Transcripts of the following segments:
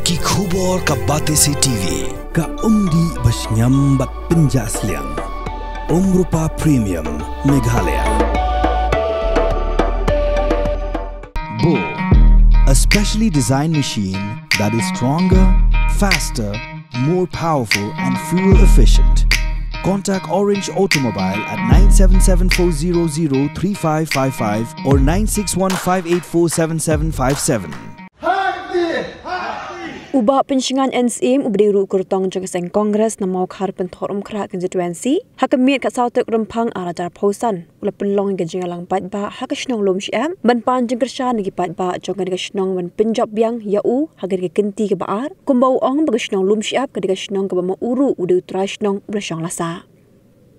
Ki khubor ka Batesi TV. Ka umdi basnyam bat penjasliang. Rupa Premium Meghalaya. Bo, a specially designed machine that is stronger, faster, more powerful and fuel efficient. Contact Orange Automobile at 977-400-3555 or 961-584-7757. Ubah pensingan NCM ubdiru kurtong jengkeseng Kongres na mau khar pentor umkra constituency hakamit kat sautek rempang arajar pausan ula pelong gajing alang pat ba hakasnong lom syam ban pan jengkersha ngi pat ba jonga gasnong ban penjob yang yau hagar ke kenti ke baar kumbau ong bagasnong lom syap ke gasnong ke ba uru udu trasnong brasang lasa.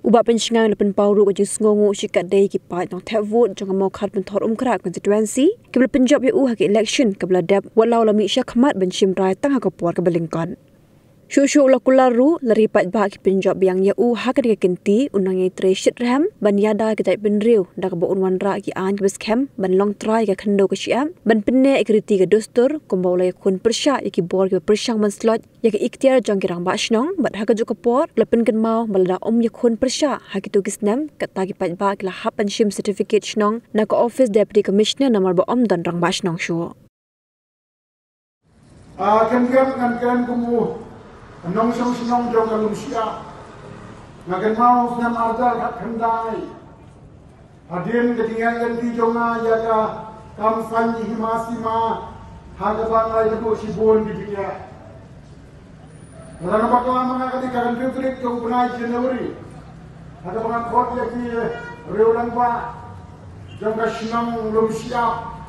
Ubah pensingan lepen pauru ke jisngongu syikat day ki pat nong tap vote jonga mau khar pentor umkra constituency kebla penjob yau hak election kebla dap walau lami syakmat ban shimrai tang hakapor ke belingkon. Syusyu ula kularu lari pat ba ki penjob yang yau hak ke kenti unang yang treshit ram ban yada ke tai penriu dak ba unwan ra ki an ke beskem ban long try ke khando ke syam ban penne ikriti ke dostur kumbau la yakun persya ki bor ke persyang man slot ya ke ikhtiar jong kirang ba snong bat hak ju kapor lepen kan mau balada yakun persya hak tu gisnam kata ki pat ba ki la hapan shim certificate snong na ke office deputy commissioner namar ba dan rang ba snong shu kan kumu nong song sinong jong kalum siap ngagen mau senam ardal kat kendai hadin ketinggalan di jonga yaga kam sanji himasima haga bangai debu sibun di dunia Rana bakal mengakati kagan trip ke Ubnai Januari ada pengakot yaki reulang pa jong kasinong lum siap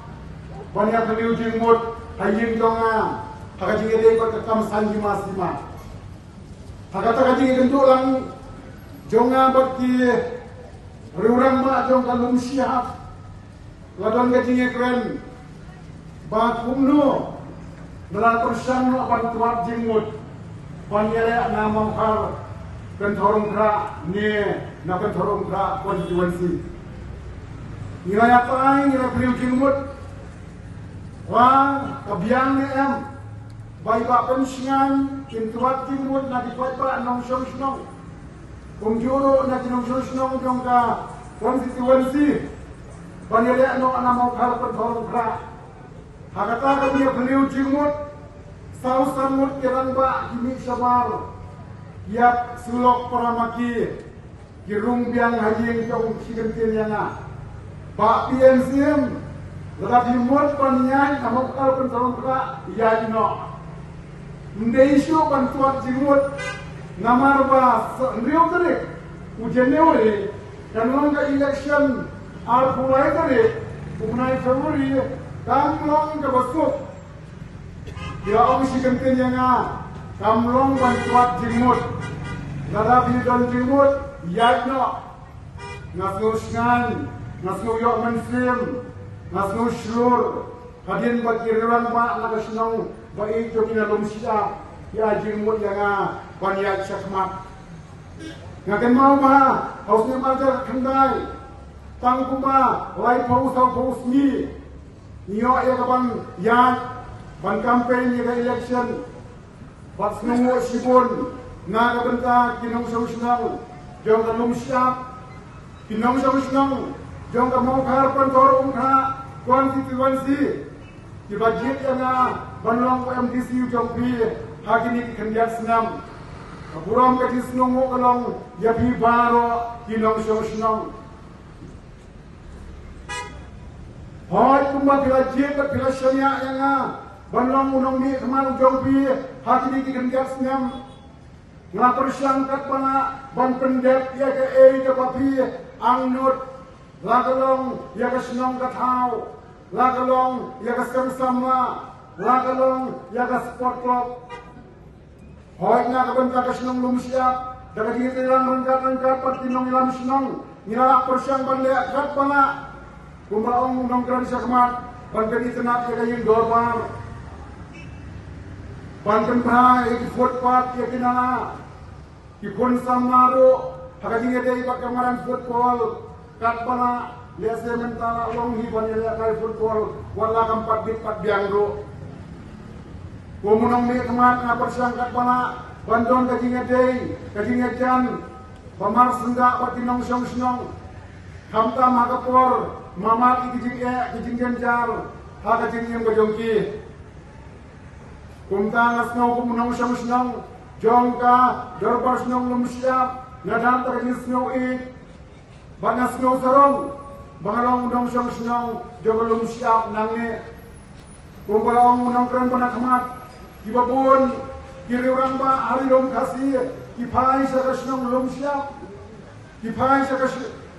banyak beliau jingmut hayin jonga haga jingede kot kam sanji himasima Hakata kaji kentulang jonga baki riurang ma jong kalum siap ladon kaji keren ba kumno dalam persan no ban tuat jingmut panyere nama kar kentorong kra ne na kentorong kra konstituensi nilai apa ai nilai beliau jingmut wah kebiang ne em baik ba pensingan kintuat timut na dipat ba nong song kumjuro na tinong song jong ka konstituensi panele no ana mo khal per thorong kra hakata ka dia beliau jimut sau samut kiran ba kimi sabar yak sulok paramaki kirung biang haji jong sigentin yana ba PNCM lagi mut panyai na mo khal per thorong kra ya no Ndesyo bantuan jimut namar ba riu tadi ujian neuri dan langkah election mulai tadi Ubnai Februari kamlong ke besuk dia orang si kentin yang kamlong bantuan jimut nada bidon jimut yadno nasnu snan nasnu yok mensim nasnu syur hadin bakiriran ba nagasnong baik tu kena lom siap ya jimut yang banyak syakmat ngakan mau bah hausnya majar kendai tang kuma lai paus au paus ni nyo ya kapan ya ban campaign ya election pas nunggu sibun na ka benta kinong sosial jong ka lom siap kinong sosial jong ka mau harpan torong ka konstituensi di budget yang banlong MDC jong pi hagini kendiat senam kapuram ka disnong mo kalong yabi baro kinong sosnong hoy kumba budget ka pila syanya yang banlong unong mi kemal jong pi hagini kendiat senam ngapur syangkat pana ban pendep ya ke ke papi angnut lagalong ya ka senong ka thau lagalong ya ka sama lagalong ya ka sport club hoy na ka banta ka senong lum siap daga di tilang rangkat pat tinong ilam senong nila persyang bande kat pana kumbaong nong kran sakmat bangkani tenat ya kayin dorbar bangkan bha ek footpath ya kinana ikon samaro hagadi ngede bakamaran football kat pana Biasa mentala long hi banyak kai football wala kampat biang do Kumunong mi kemat na persangkat bala bandon kajing day, kajing jan, pamar senda patinong syong syong, hamta makapor, mamat kajing janjar, ha kajing yang kajongki. Kumta ngasno kumunong syong syong, jongka dorbar syong lum siap, nadan kajing syong banas syong sarong, bangalong dong syong syong, jong lum siap nangne. Kumbalong unang keren panak kemat. Ibabun kiri orang ba hari lom kasih kipai sakasnong lom siap kipai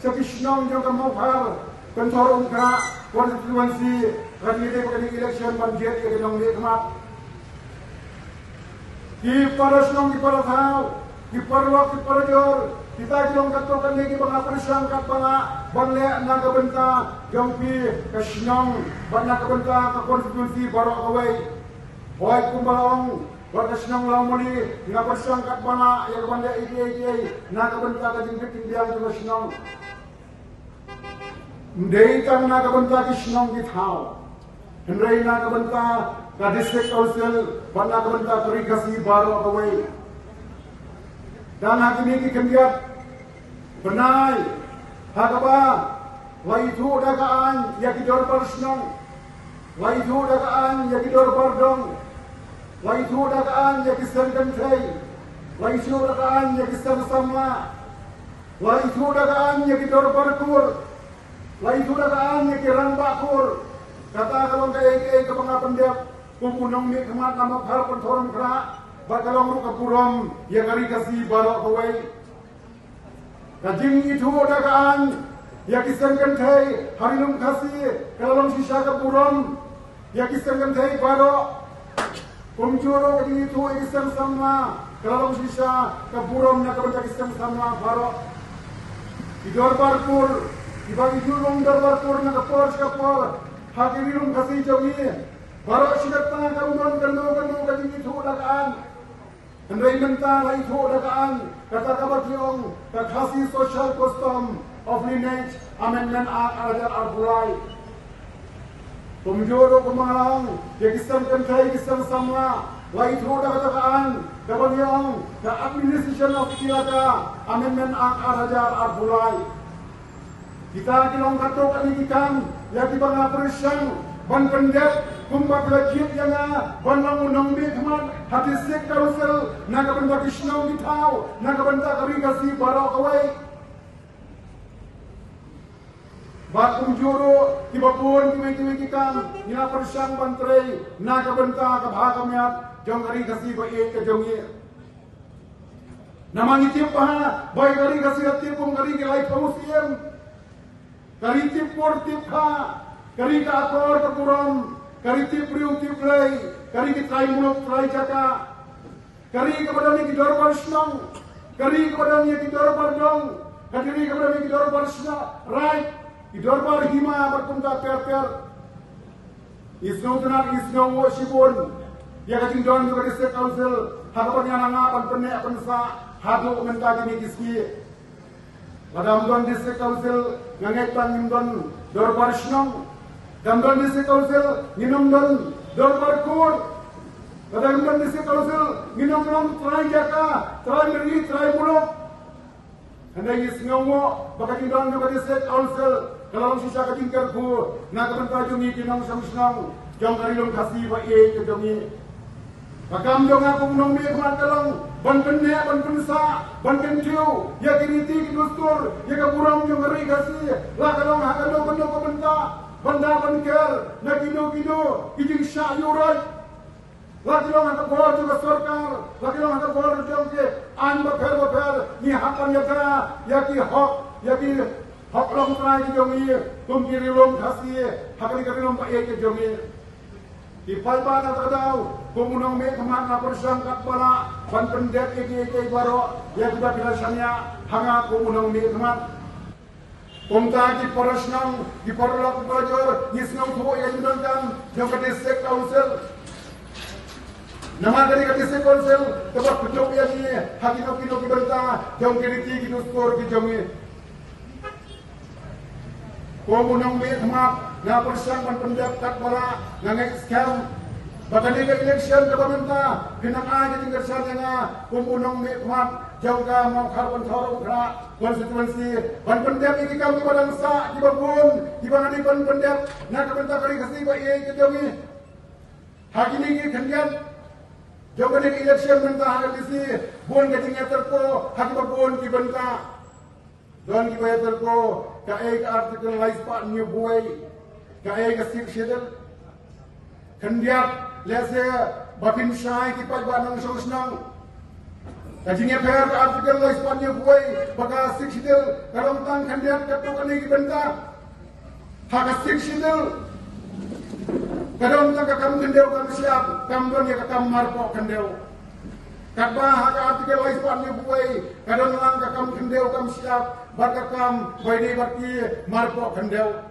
sakasnong yang kamu par kantor umkra konstituensi kandidate pada election banjir ke nong lekmat kiparasnong kiparatau kiparwak kiparajor kita kilong katokan lagi pengapresan kapala bangle naga benta jongpi kasnong banyak benta ke konstituensi barok away. Hoy kumbalong, warga senang lamuli, dengan persangkat bana, yang banda ide, naga benta kajing keting biang juga senang. Mendai kang naga benta ki senang ditau, hendai naga benta ka district council, bana naga benta kerikasi baru away. Dan hati ini kendiat, benai, hagaba, waitu dagaan, yakidor persenang, waitu dagaan, yakidor bardong. Waitu dagaan ya kisah kentai, waitu dagaan ya kisah sama, waitu dagaan ya kita berkur, waitu dagaan ya kirang bakur. Kata kalau kaya kepengapan dia kumunong mi kemat nama par pentorom kera, bakalong ruka purom ya kari kasih barok kawai. Kajing itu dagaan ya kisah kentai hari lum kasih kalau sisa kepurom ya kisah kentai barok. Kumjuro kajing itu isem sama kalau sisa keburom na kebencak isem sama barok idor barkur dibagi julung dor barkur na kapor hakirilum kasih jawi barok sikat tengah kaundon kanu kajing itu dakaan hendai mentang itu dakaan kata kabar kiong kasih social custom of lineage amendment act arajar arbulai. Kumjuro kumalang, ya kisam kentai kisam sama, waitu dakaan, kabagyong, the administration of Kilaka, amendment act arajar arbulai. Kita kilong kato kalikikan, ya tiba ngapresyang, ban pendek, kumba pelajit yang ban unang bikman, hati sik karusel, naga benda kisnau ditau, naga benda karigasi barok away. Bakum juro tibapun tiwi kita nina persang bantrei naga benta kabhakamyat jong kari kasi ba ke jongi namang itip pa bay kari kasi atip kung kari kilay pamusiem kari tip por tip ha kari ka akor kapuram kari tip riu tip lay kari kitray mulok tray jaka kari kepada ni kidor parsnong kari kepada ni kidor pardong kari kepada ni kidor parsna right idor bar hima bertumta per isno tenar isno washibun ya kajing don juga district council hadapannya nanga pan penne pensa hadu menta gini kiski padam don district council ngangek pan nimdon dor bar shnong dam don district council nginum don dor bar kur padam don district council nginum don trai jaka trai meri trai mulok hendai isngawo bakating don juga district council kalau sisa ketingkar ku nak benta jungi kinong samsnong jong karilong kasih wa ke jongi pakam jong aku nong mi kuat kalong ban penne ban pensa ban kentiu ya kiriti kinustur ya kapuram jong kari kasih la kalong hakalo kendo ko benta banda banker na kido kijing syayurai la kalong hakapor juga sorkar la kalong hakapor jong ke an baper ni hakan ya ki hok ya ki hak long try ke jongi kum kiri long kasih hakali kari long pae ke jongi di palpa na tadau kumunong me kemat na persangkat bala ban pendek ke baro ya kita bilasanya hanga kumunong me kemat kumta di parasnang di parlok bajor nisnong tuo ya judangkan jong ke district council nama dari ke district council tempat pejuk ya ni hakino kino kibenta jong kiriti kino skor ke jongi kumunong me kemat na persang ban pendek kat bala ngangek scam Bahkan ini election ke pemerintah, kenang aja tinggal sana kumunong mikmat, jauh ka mau karban thorong kra, konstituensi, ban pendep ini kau di badan sa, di babun, di bangani ban pendep, nak pemerintah kali kasih ba iya ke jauh ini. Hak ini kendian, jauh kan election pemerintah kali kasih, bun kecingnya terko, hak babun di bentah, don di bayar terko, kae artikel laispat new boy, kae kasih schedule, kendian. Lese bapin syai ki paj banang sosnang kajingnya per artikel la Spanya buai baka siksidel kalong tang kandiat katu kani ki benta haka siksidel kadon tang kam kendeu kam siap kam don ya kam marpo kendeu kadba haka artikel la Spanya buai kadon lang kam kendeu kam siap baka kam baini baki marpo kendeu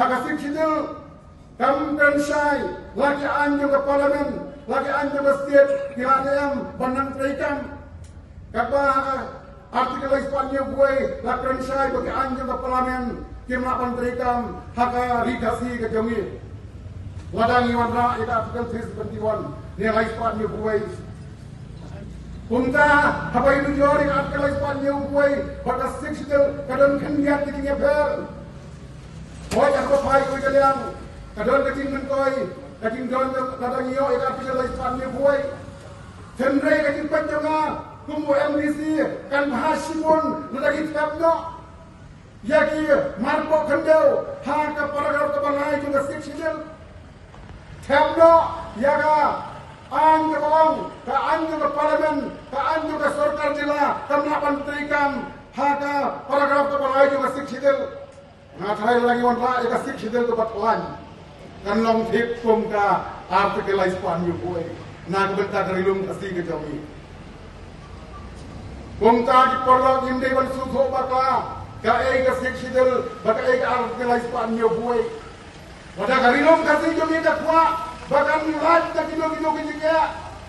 haka siksidel kam dan syai lagi anjung ke parlemen, lagi anjung ke state, kilanayam, bandang terikan. Kapa artikel Spanya buai, lagi syai bagi anjung ke parlemen, kilanayam terikan, haka rikasi ke jami. Ladang iwan ika artikel 321, nilai Spanya buai. Punta, apa itu jori artikel Spanya buai, baka 6 kadang kendiat dikinya per. Boy, aku pai kau kalian. Kadang kecing menkoi, kecing don kadang iyo ikat pikir lagi Spanya buai. Cendrai kecing penjanga, kumbu MDC kan bahasimun lagi tapno. Yaki marpo kendau, haka paragraf kebalai juga siksidel. Tapno, yaga an ke parlemen, ka an ke sorkar jila, kamlapan terikan, haka paragraf kebalai juga siksidel. Ngatai lagi wanla ikat siksidel ke batlan. Kan long tip kum ka artikel la Spanya buai nak bentar kerilum kasih ke jami kum ta ki porlog inde ban suso baka ka ei ka siksidel baka ei ka artikel la Spanya buai pada kerilum kasih jami ka kwa bakan laj ta kilo kinja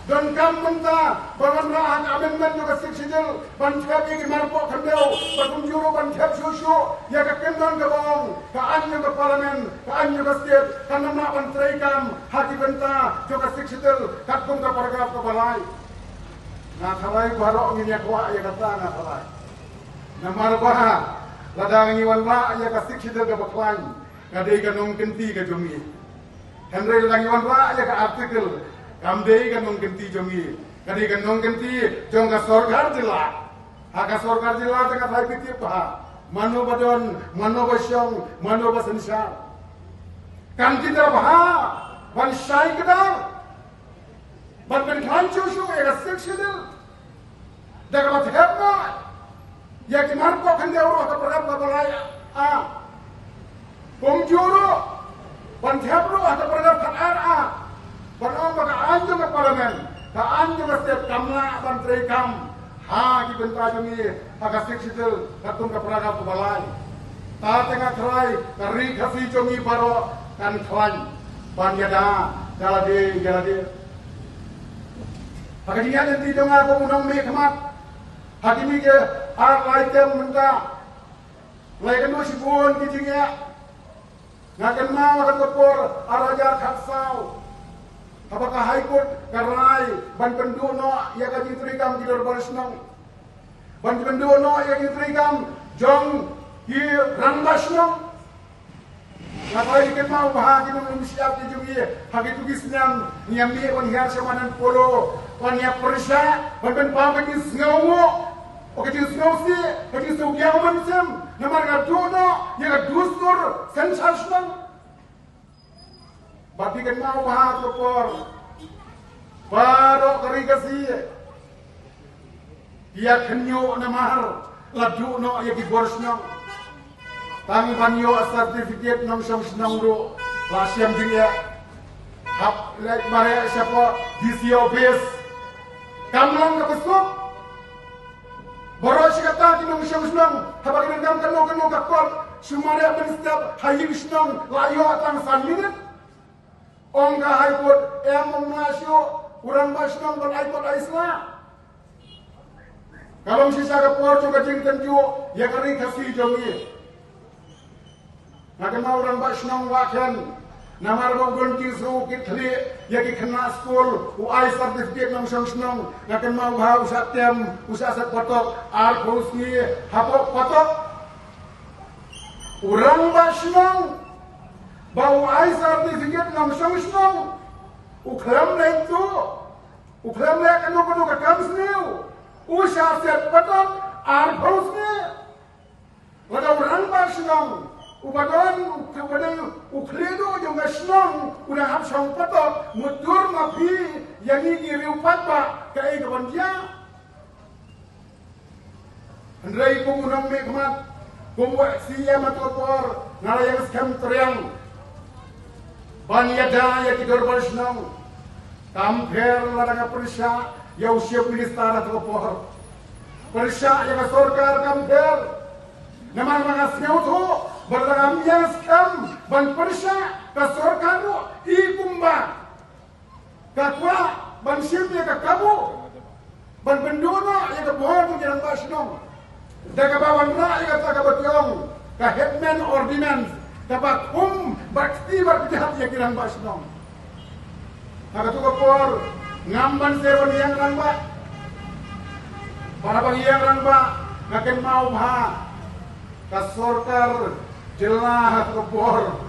don kam benta bakan rahan amendment juga siksidel ban kabi ki marpo kandeu bakum juro ban khap susu ya ka kendon ka bong ka anyo ka parlemen ka anyo ka state kan na ban traikam haki benta juga siksidel katung ka paragraf ka balai na khalai baro nginya kwa ya kata na khalai na marba ladang iwan ra ya ka siksidel ka baklan ka dei ka nong kenti ka jomi henry ladang iwan ra ya ka artikel kamdei kan nong kenti jongi kadi kan nong kenti jonga sorkar jila haka sorkar jila tengah hai pitip ha mano badon mano basyong mano basensa kan kita bah ban syai kedal ban ben kancu shu ya seksidel daga bat hepma ya ki marpo kan dia ro ta perap balaya bongjuro ban hepro ta perap kan ara Barang baka anjung ke parlemen, ka anjung ke setiap kamla ban treikam, ha ki benta jungi, haka siksidel, katung ke paragraf ke balai. Ta tengah kerai, kari kasi jungi baro, kan klan, ban yada, jalade. Haka dia nanti dengar pemunang mekmat, haki ni ke art item menta, laikan do sibun kijingnya, ngakan mau akan kopor, arajar katsau. Apakah High Court karai ban penduno ia kaji terikam di luar barisnong ban penduno ia kaji terikam jong di rambasnong ngapai ikan mau bahagi nung siap di jungi hagi tugis nyam nyambi ban hiar semanan polo ban ya persa ban pamang di sngawo oke di snawsi kaji sugiang mansem namar gaduno ia dusur sensasnong Bati kan mau bahas kopor, baru kerikasi, dia kenyo namar, ladu no ya kibors no, tang banyo sertifikat nong song senong ro, lasiam dia, hap lek bare siapa di office, kamlang kebesuk, baru sikata di nong song senong, habak nengam keno kakor, sumare berstab hayim senong, layo atang sanminit. Ongga High Court mengasio urang basnong ban High Court Islam. Kalau sisa kapor juga jingten ju ya kari kasih jongi. Nakan mau urang basnong wakan Namar gon kisu kitli ya ki kena school UI certificate nang song ngakan mau ha usah tem usah sat potok ar kursi hapok potok urang basnong bau UI certificate nang song ukram lain tu ukram lain kanu ka kamsniu usah sat potok ar kursi wada urang basnong Ubadan kepada ukredo yang senang udah habis patok mutur mapi yang ini riupat pak kai kawan dia. Andai kumunang mekmat kumbuat siya matopor ngalayang skam teriang banyada ya tidur bersenang tamper ladang persia ya usia ministar atau por persia yang sorkar tamper nama mangasnya itu berlagamnya skam ban persia ka sorkaru ikumba kakwa ban simnya ka kabu ban penduna ya ka bohong yang basnong daga bawan ra ya ka kabatyong ka headman ordinance ka bakum bakti berjahat ya kirang basnong aga tu kapor ngamban seven yang rangba para bang yang rangba ngaken mau ha ka sorkar jelah atau kepor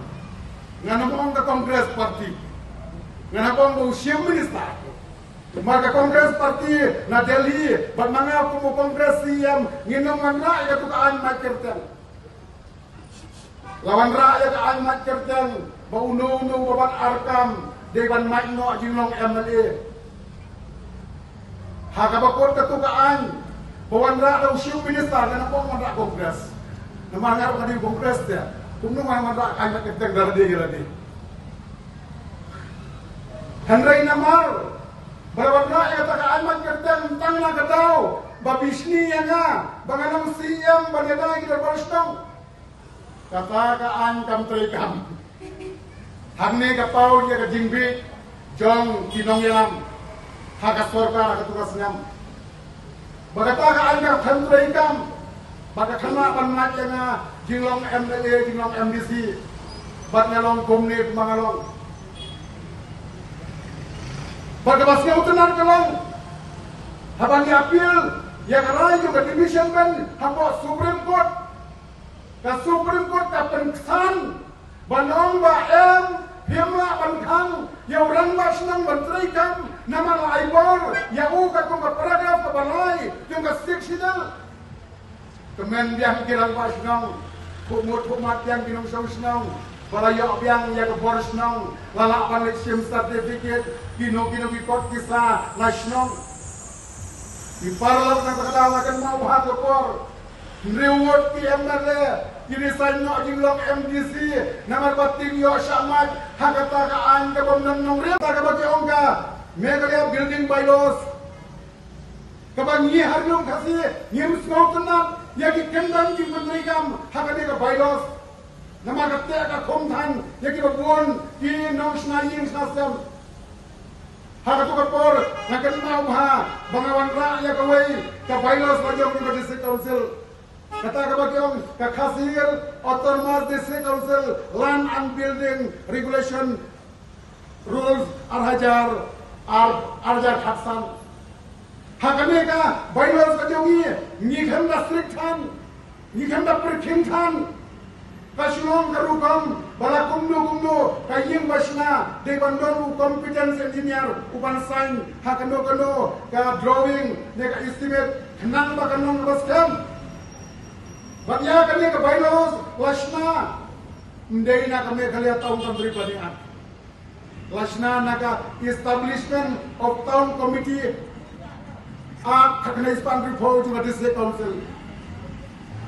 nganamong ke kongres parti nganamong ke usia minister maka kongres parti na Delhi bermanga kumu kongres siam nginong rakyat itu kaan macerten lawan rakyat kaan macerten baunu-unu baban arkam dewan makno jinglong MLA hakabakot ketukaan bawan rakyat usia minister nganamong rakyat kongres nama ngarap di kongres dia, kumno mana mana akan keteng dari dia lagi. Henry namar, berapa rakyat tak aman keteng tanglah kedau, babisni yang banganam siam banyak kita berstong. Kata kaan kam terikam, hamne kapau dia kejingbi, jong kinong yalam, hakas sorkar ketugas nyam. Berkata kaan kam terikam. Baka kena panmatnya jinglong MLA, jinglong MDC, bat nyalong komnit mangalong. Baka basnya utenar kalong, habang apil, ya karai juga division ben, habo Supreme Court, ka Supreme Court ka pengsan, banong ba himla bangkang, ya orang ba senang menteri kam, nama laibor, ya uka kung paragraf ka balay, yung ka sectional. Kemen biang kirang pas nong, kumut yang binong saus-nong, balayak biang ya kebor nong, lalak balik sim certificate, kino bikot kisah nasional. Di parlor na kadawakan mau hakopor, reward ki MLA, kini sanyo jinglong MDC, namar batin yo syamat, hakata kaan ke bomnong nong ria, kabagi ongka, megalia building bylaws, kabagi harlong kasih, nyim semau tenang. Yaki kendang ki menteri kam hakane ka bylaws nama katte ka khomthan yaki babon ki national yin system hakatu ka por nakan mau ha bangawan ra ya ka wei ka bylaws bajong ki district council kata ka bagyong ka khasir autonomous district council land and building regulation rules arhajar khatsan hakane ka bylaws ka jongi ngikhan da strict than ngikhan da perkin than kasulong karukam bala kumno kayeng basna de bandon competence engineer upan sign hakano ka drawing ne ka estimate khnang ba kanong baskam bagya kane ka bylaws lasna ndei na kame khalia taun country paniat lasna na ka establishment of town committee Hakana ispan report to the district council.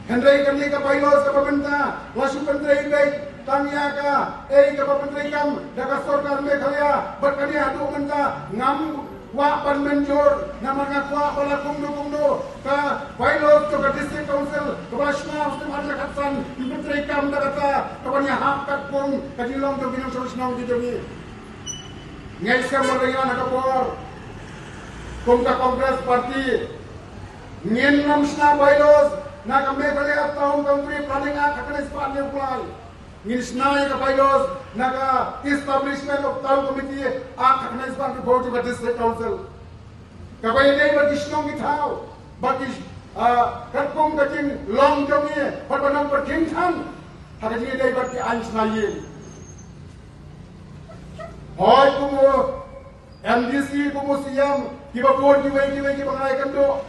Henry kami ka bylaws ka pabenta, lasu pentri baik tangya ka, ka pabentri kam, daga sorkar Meghalaya, berkali adu menta ngam wa pan menjor, nama ngakwa pala kumdo ka bylaws to the district council, kabasna ustim harja khatsan, pentri kam daga kabanya hakat pun kadilong to binong sosnong di demi. Ngai skam berdengar nakapor. Kumka Kongres Parti ngin namsna bylaws na Meghalaya town country planning act hakane ispan yang pulai ngisnai ka payos naga establishment of town committee recognized by the board of the district council kapay day bagisnong itaw bagis katpong kating long jongi patpanong perkintan hakajini day bagi ansnayin hoy kumo MDC kumo siyam kiba board kiba bangai kando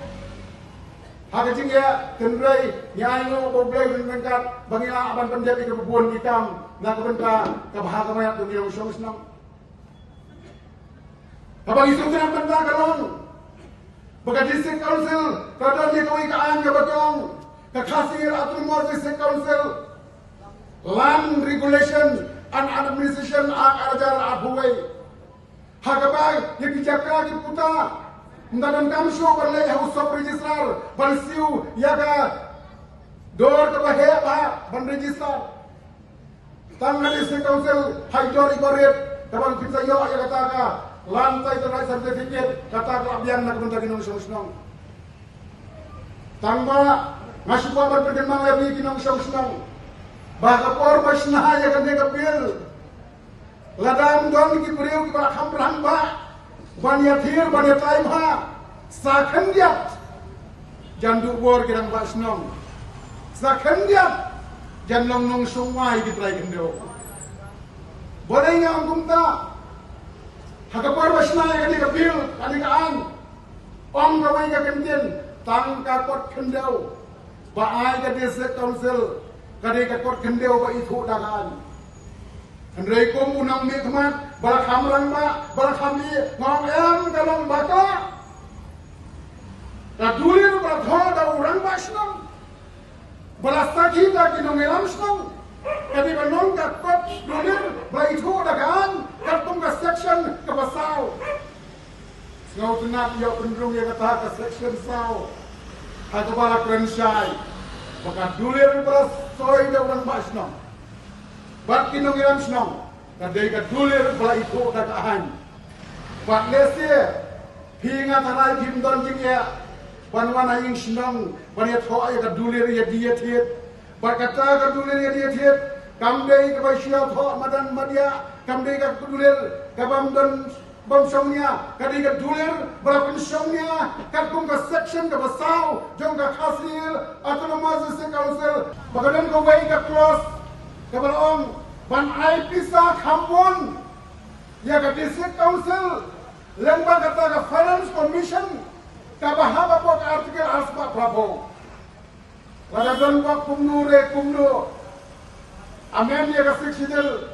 hakajing ya kendrai nyanyo boblai menengkat bangila aban penjadi ke buon kitam na kabenta kabahaka mayat tu yang syong senang kabang isu tenang benda kalong baga district council kadang dia kawai kaan ke batong kakasir atul district council land regulation and administration ajar abuai hakabay yang dijaga di puta dalam kamsyo berlai House of Registrar balsiu yaga dor ke bahaya ban registrar tangan district council haidor ibarat kawan kita yo ya kata lantai terai sertifikat kata abian nak benda kinong syong tangba masuk bar perkemang lebih kinong syong bahkan ormas nah ya kan dia kapil ladam don ki priu ki ba kham ba Banyatir, banyatai ha, sakandiat, jandu bor kirang basnong, sakandiat, janlong nong sungwai ditrai kendo. Boleh yang kumta, hakapar basnai kadi kapil, kadi kaan, om kawai ka kentien, tang kakot kendo, baai ka district council, kadi kakot kendo ba itu dagaan. Andai kom unang mikmat, balak hamrang ba, balak hami, ngong kalong baka. Kadulir balak ho da urang basnong. Balak taki da kinong elam snong. Kadi banong kakot dulir balak itu dagaan, katong ka section ka basaw. Ngau tenat yo pendrung ya kata ka section saw. Hato balak rensyai. Baka dulir balak soy da urang basnong. Bat kinong ilam senong, kadai kadulir bala itu dakahan. Bat lese, hinga tanai himdon jingya, banwana ing senong, banyak toa ya kadulir ya dia tiet. Bat kata kadulir ya dia tiet, kamdei kabai syia toa madan madia, kamdei kadulir kabamdon bamsongnya, kadai kadulir bala pensongnya, katung ka section ka basaw, jong ka khasir, autonomous district council, bagadan kawai ka cross. Kabalong ban ai pisa khambon ya ka district council lembang kata ka finance commission ka bahaba po ka artikel aspa prabo wala don pa kumno amen ya ka siksidel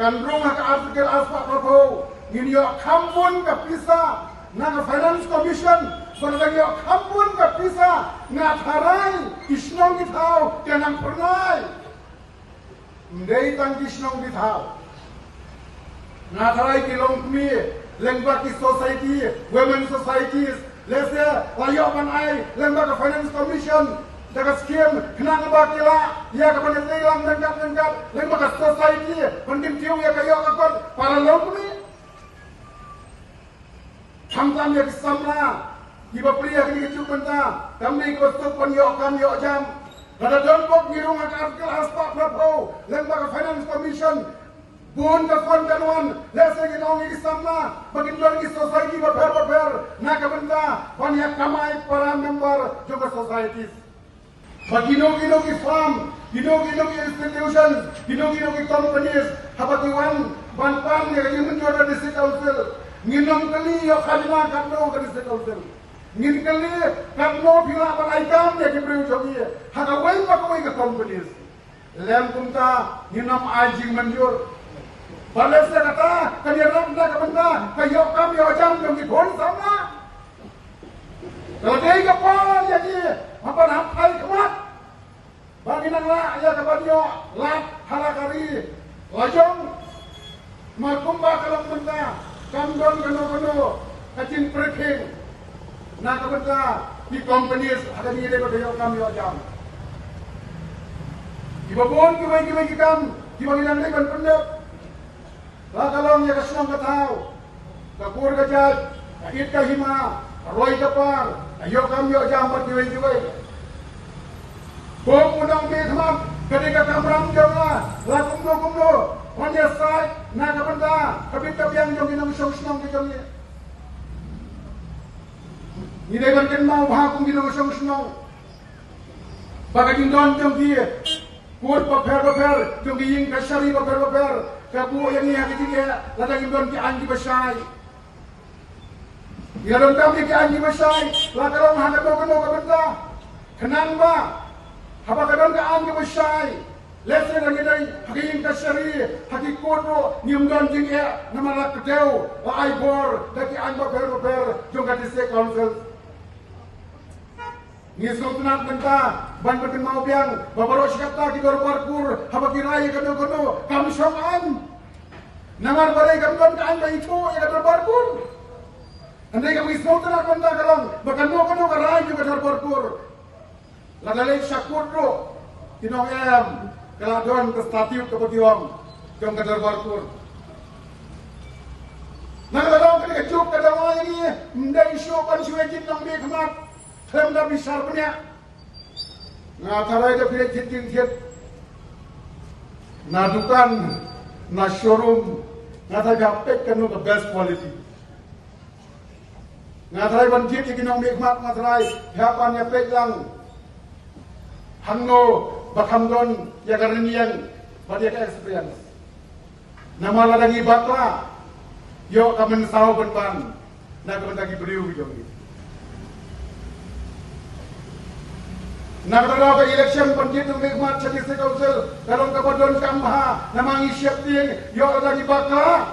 kan rumah ka artikel aspa prabo nginyo khambon ka pisa na ka finance commission Berlagi khambon ka pisa na tharai isnong githaw kanang pernai Ndai tangkis nong bithau. Natharai kilong kmi, lengba ki society, women societies, lese layo man ai, lengba ka finance commission, daga scheme, kenang ba kila, ya ka panen lang lengkap, lengba ka society, pendim tiu ya kayo akon para long kmi. Chamtam ya kisamna, iba priya kini kicu benta, kami kostuk penyo kam yo jam. Kada donpok ngirung ak artikel aspa prapo lembaga finance commission bun ka fon kanuan lese ginong isamna bagin dor ki society ba per na ka benda banyak kamai para member juga societies bagino ki farm gino ki institutions gino ki companies habatiwan banpan ya yung menjual district council nginong kali yo khadina kanno ka district council Ngin kali kamno pila palaikam ya kibriu jogi hakawai pakawai ka companies lem kumta nginam ajing manjur balese kata kaliram da ka benda kayo kam yo jam jogi thon sama kalau dei ka pa ya ni apa nak ai kemat bagi nang la ya ka badio lap halakari lajong makumba kalam benda kamdon kano kacin preking na kabenta di companies ada ni dia berjaya kami wajam. Ibabon kibai kam, kibai yang lekan pendek. Lah kalau yang kesenang ketau, kakur kajat, kahit kahima, roy kapar, ayo kami wajam berkibai. Bom undang teman, ketika kamram jonga la kumdo on your side na kabanda kabit kabyang jongi nang song ke jongi ni degan ken mau ha kum ginang song bagajing don jongi kur paper jongi ying kasari paper kabu yang ni hati dia ladang don ki anji besai ya don kami ki anji besai la karong ha ko kabanda kenang ba haba kadon ka anji besai lesson lagi dari hakim kasari hakim kodo nyumdan jing ya nama kedeu la aibor daki anba ber jonga di state council ni sultanat benta ban betin mau biang babaro sikata ki dor parkur haba kirai kado kami songan namar bare kadon ka anba itu ya dor parkur andai kami sultanat benta kalong bakan mo kado karai juga dor parkur la dalai syakurdo kinong em keladon ke statiut ke petiwang jom kadar parkur nak kadang kena kecup kadang orang ini mendai isu kan suwejin nang dia kemat klem dah besar punya ngatarai dia pilih jit na dukan na showroom ngatarai gapek kan the best quality ngatarai banjit yang nang dia kemat ngatarai hapan ya pek lang hanno bakamdon ya karenian pada experience nama ladang ibakla yo kamen saw benpan na kamen lagi beriu jongi na kada ba election panjit ng hikmat sa district council kalong kabadon kamha nama ngisyap ting yo ladang ibakla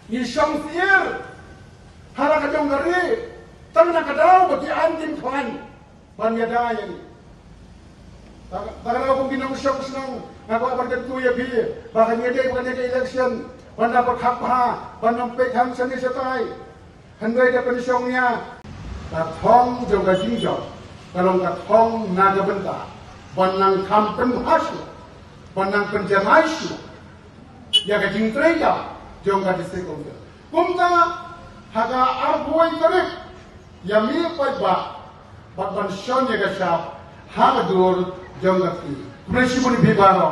ni shamsir hara kadong gari tang na kadaw bagi anjing kwan ban yadaya ni Takkan aku binang senang, aku akan tentu ya bi. Bahkan dia bukan dia election, banda berhak ha, banda pekham seni setai. Handai dia pensiunnya, katong juga jinjau, kalau katong naga benda, bandang kampen hasil, bandang penjamaisu, ya kajing treja, juga disekongnya. Kumta, haga arbuai kerip, ya mi paiba, bat pensiunnya kesap, haga dur. Jangan ngerti. Prinsip ini bebaro.